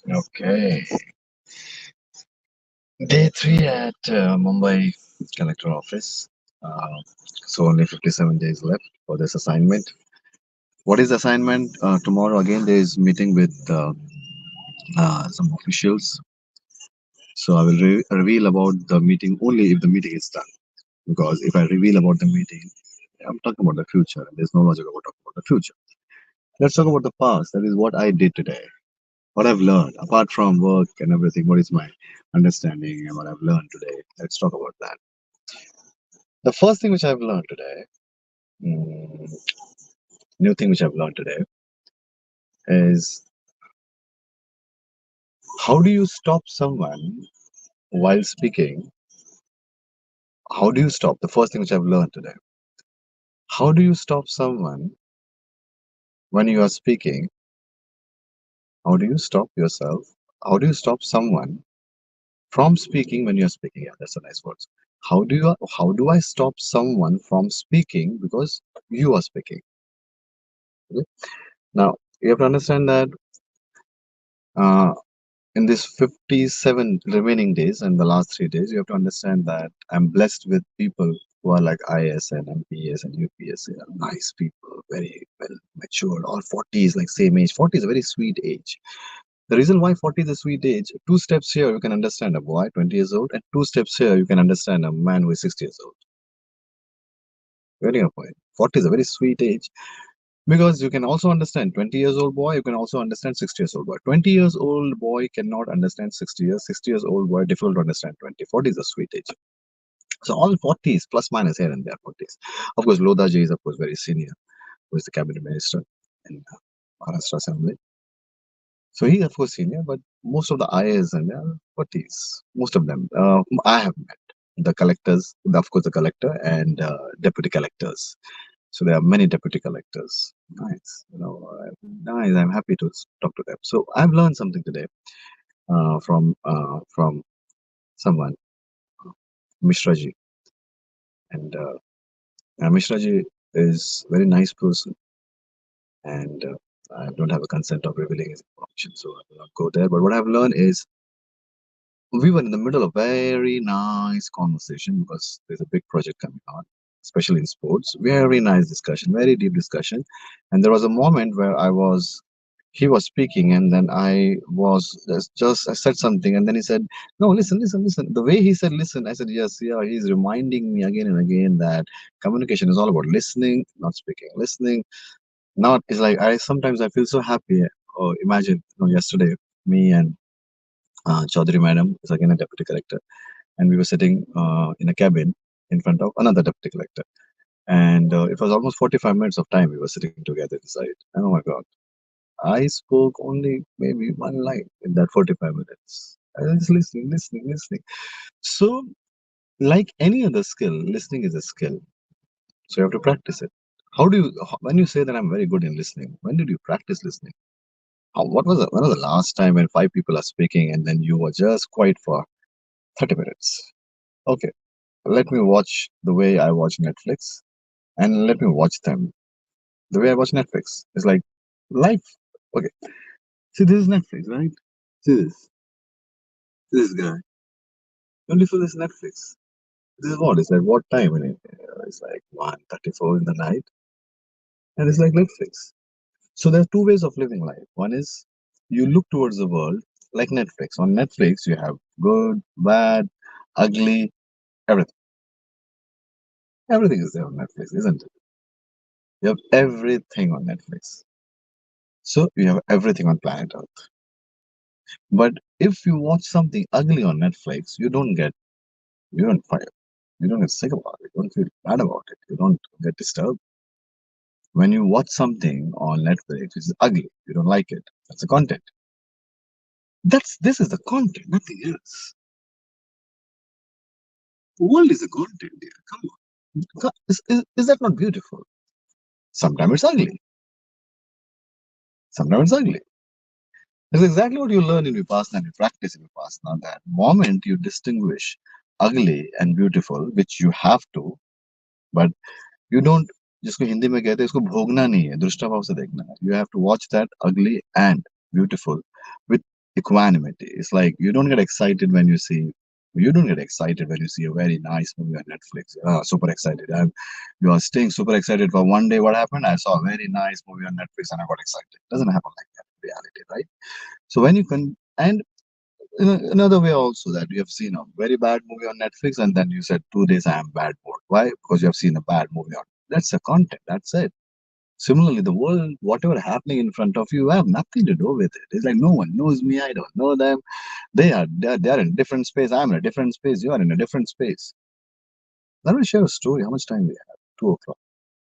Okay. Day three at Mumbai Collector office. Uh, so only 57 days left for this assignment. What is the assignment? Tomorrow again there is meeting with some officials. So I will reveal about the meeting only if the meeting is done. Because if I reveal about the meeting, I'm talking about the future. And there's no logic about talking about the future. Let's talk about the past. That is what I did today. What I've learned apart from work and everything. What is my understanding and what I've learned today? Let's talk about that. The first thing which I've learned today, mm, new thing which I've learned today is how do you stop someone while speaking? How do you stop? The first thing which I've learned today. How do you stop someone when you are speaking? How do you stop yourself? How do you stop someone from speaking when you are speaking? Yeah, that's a nice word. How do I stop someone from speaking because you are speaking? Okay? Now you have to understand that uh, in this 57 remaining days and the last 3 days, you have to understand that I'm blessed with people who are like IS and MPS and UPS. They are nice people, very well matured. All 40 is like same age. 40 is a very sweet age. The reason why 40 is a sweet age, two steps here you can understand a boy 20 years old, and two steps here you can understand a man who is 60 years old. Getting a point. 40 is a very sweet age. Because you can also understand 20 years old boy, you can also understand 60 years old boy. 20 years old boy cannot understand 60 years, 60 years old boy difficult to understand 20. 40 is a sweet age. So all 40s, plus minus here and there 40s. Of course, Lodaji is of course very senior, who is the cabinet minister in Maharashtra Assembly. So he of course senior, but most of the IAs and 40s, most of them I have met. The collectors, of course the collector and deputy collectors. So there are many deputy collectors. Nice, nice. I'm happy to talk to them. So I've learned something today from someone, Mishra ji, and Mishra ji is very nice person, and I don't have a consent of revealing his information, so I will not go there. But what I've learned is we were in the middle of very nice conversation because there's a big project coming on, especially in sports. Very nice discussion, very deep discussion. And there was a moment where he was speaking, and then I was I said something, and then he said, "No, listen, listen, listen." The way he said, "Listen," I said, "Yes, yeah." He's reminding me again and again that communication is all about listening, not speaking. Listening, not is like I feel so happy. Oh, imagine, yesterday me and Chaudhary Madam is again a deputy collector, and we were sitting in a cabin in front of another deputy collector. And it was almost 45 minutes of time we were sitting together inside. And oh my God, I spoke only maybe one line in that 45 minutes. I was just listening, listening, listening. So, like any other skill, listening is a skill. So, you have to practice it. When you say that I'm very good in listening, when did you practice listening? When was the last time when five people are speaking and then you were just quiet for 30 minutes? Okay, let me watch the way I watch Netflix and let me watch them. The way I watch Netflix is like life. Okay, see, this is Netflix, right? See this guy. Only for this Netflix. This is what? It's like what time in it? It's like 1:34 in the night, and it's like Netflix. So there are two ways of living life. One is you look towards the world like Netflix. On Netflix, you have good, bad, ugly, everything. Everything is there on Netflix, isn't it? You have everything on Netflix. So you have everything on planet Earth. But if you watch something ugly on Netflix, you don't fire, you don't get sick about it, you don't feel bad about it, you don't get disturbed. When you watch something on Netflix which is ugly, you don't like it. That's the content. This is the content, nothing else. World is the content, dear. Come on. Is that not beautiful? Sometimes it's ugly. Sometimes it's ugly. It's exactly what you learn in Vipassana and you practice in Vipassana. That moment you distinguish ugly and beautiful, which you have to, but you don't. जिसको हिंदी में कहते हैं इसको भोगना नहीं है, दृष्टा भाव से देखना है. You have to watch that ugly and beautiful with equanimity. It's like you don't get excited when you see a very nice movie on Netflix. Super excited. You are staying super excited for one day. What happened? I saw a very nice movie on Netflix and I got excited. Doesn't happen like that in reality, right? So when you can, and in another way also that you have seen a very bad movie on Netflix and then you said 2 days I am bad bored. Why? Because you have seen a bad movie on. That's the content. That's it. Similarly, the world, whatever happening in front of you, I have nothing to do with it. It's like no one knows me. I don't know them. They are in a different space. I'm in a different space. You are in a different space. Let me share a story. How much time we have? 2 o'clock.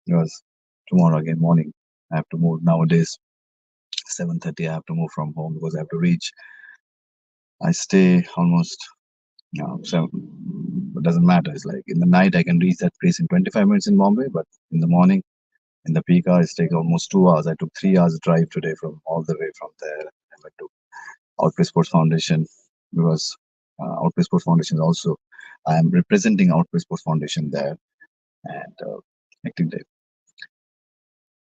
Because tomorrow again morning, I have to move. Nowadays, 7:30. I have to move from home because I have to reach. I stay almost. So it doesn't matter. It's like in the night I can reach that place in 25 minutes in Bombay, but in the morning in the peak hours it takes almost 2 hours. I took 3 hours drive today from all the way from there. I went to Outplay Sports Foundation because Outplay Sports Foundation is also I am representing Outplay Sports Foundation there and hectic day.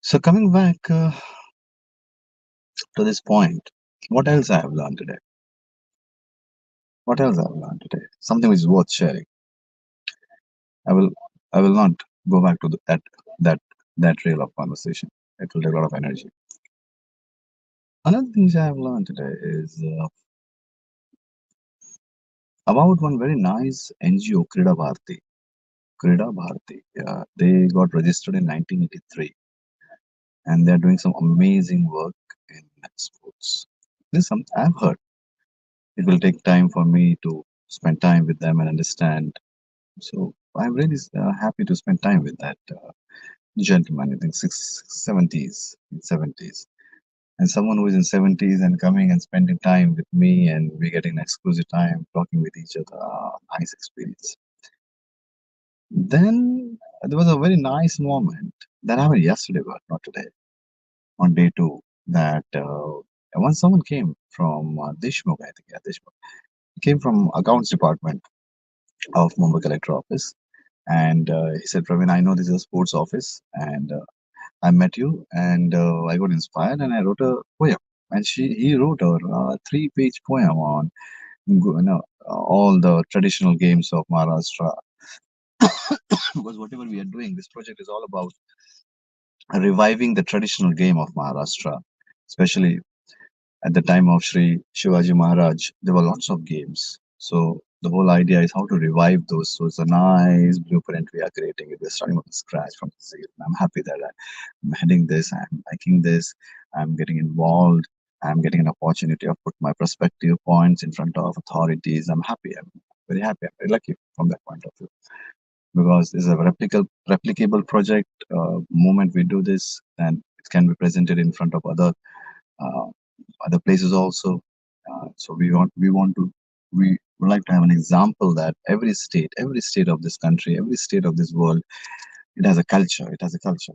So coming back to this point, what else I have learned today? What else I have learned today? Something which is worth sharing. I will I will not go back to that that rail of conversation. It will take a lot of energy. Another thing I have learned today is about one very nice NGO, Krida Bharati. Krida Bharati. They got registered in 1983 and they're doing some amazing work in sports. This is something I've heard. It will take time for me to spend time with them and understand. So I'm really happy to spend time with that gentleman. I think 70s. And someone who is in 70s and coming and spending time with me and we getting exclusive time talking with each other. Nice experience. Then there was a very nice moment that happened yesterday, but not today, on day two, that once someone came from Deshmukh, I think, yeah, Deshmukh. He came from accounts department of Mumbai Collector office. And he said, Praveen, I know this is a sports office and I met you and I got inspired and I wrote a poem. And he wrote a 3-page poem on all the traditional games of Maharashtra. Because whatever we are doing, this project is all about reviving the traditional game of Maharashtra, especially at the time of Sri Shivaji Maharaj. There were lots of games. So the whole idea is how to revive those. So it's a nice blueprint we are creating. We're starting from scratch from zero. I'm happy that I'm heading this. I'm liking this. I'm getting involved. I'm getting an opportunity of put my perspective points in front of authorities. I'm happy. I'm very happy. I'm very lucky from that point of view because this is a replicable project. Moment we do this, and it can be presented in front of uh, other places also. So we would like to have an example that every state of this country, every state of this world, it has a culture. It has a culture,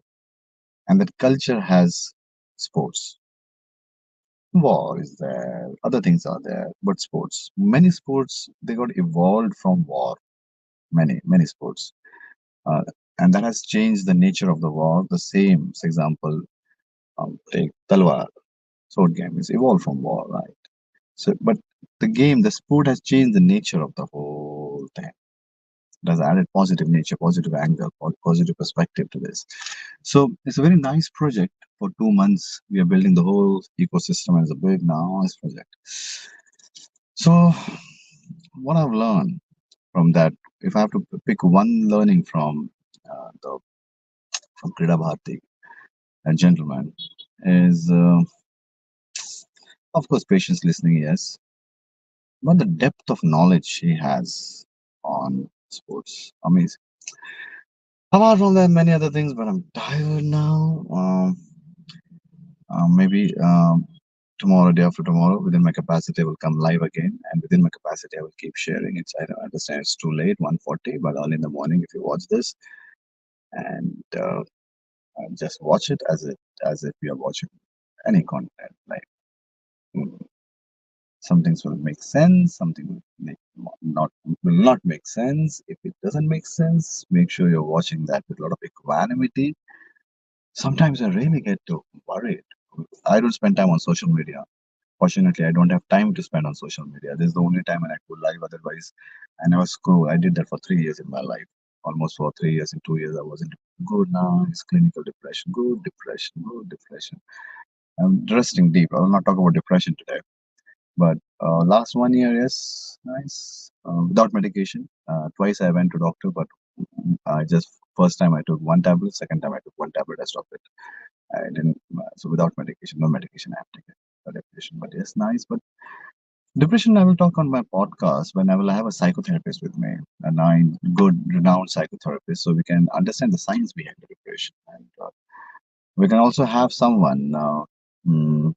and that culture has sports. War is there, other things are there, but sports. Many sports they got evolved from war. Many sports, uh, and that has changed the nature of the war. The same, for example, take Talwar sword game is evolved from war, right? So, but the sport has changed the nature of the whole thing. It has added positive nature, positive angle, positive perspective to this. So it's a very nice project. For 2 months, we are building the whole ecosystem as a big, nice project. So what I've learned from that, if I have to pick one learning the from Krida Bharati, a gentleman, is of course patience listening, yes, but the depth of knowledge he has on sports, amazing. Apart from that, many other things, but I'm tired now. Maybe tomorrow, day after tomorrow, within my capacity, I will come live again, and within my capacity, I will keep sharing. I don't understand it's too late, 1:40, but early in the morning, if you watch this, and just watch it as if you are watching any content. Like mm, some things will make sense, something will not make sense. If it doesn't make sense, make sure you're watching that with a lot of equanimity. Sometimes I really get to worried. I don't spend time on social media. Fortunately, I don't have time to spend on social media. This is the only time when I go live. Otherwise, I never scroll. I did that for 3 years in my life. Almost for 3 years. In 2 years, I was into good nice clinical depression. Good depression. Good depression. I'm resting deep. I will not talk about depression today. But last 1 year, yes, nice. Without medication. Twice I went to doctor, but I just first time I took one tablet. Second time I took one tablet. I stopped it. I didn't. So without medication, no medication, I have taken for depression. But yes, nice. But depression, I will talk on my podcast when I will have a psychotherapist with me, a nine good, renowned psychotherapist, so we can understand the science behind the depression. And we can also have someone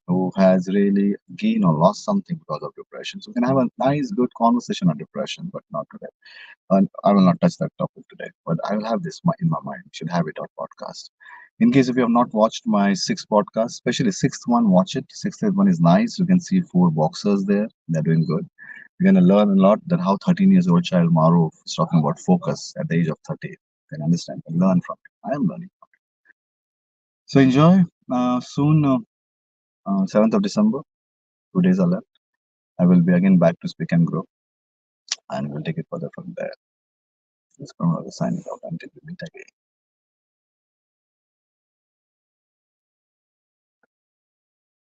who has really gained or lost something because of depression. So we can have a nice, good conversation on depression, but not today. And I will not touch that topic today, but I will have this in my mind. Should have it on podcast. In case if you have not watched my sixth podcast, especially sixth one, watch it. Sixth one is nice. You can see four boxers there. They're doing good. You're gonna learn a lot that how 13 years old child Maruf is talking about focus at the age of 30. You can understand and learn from it. I am learning. So enjoy. Soon, 7th of December, 2 days are left. I will be again back to Speak and Grow, and we'll take it further from there. This is Pramod signing out until we meet again.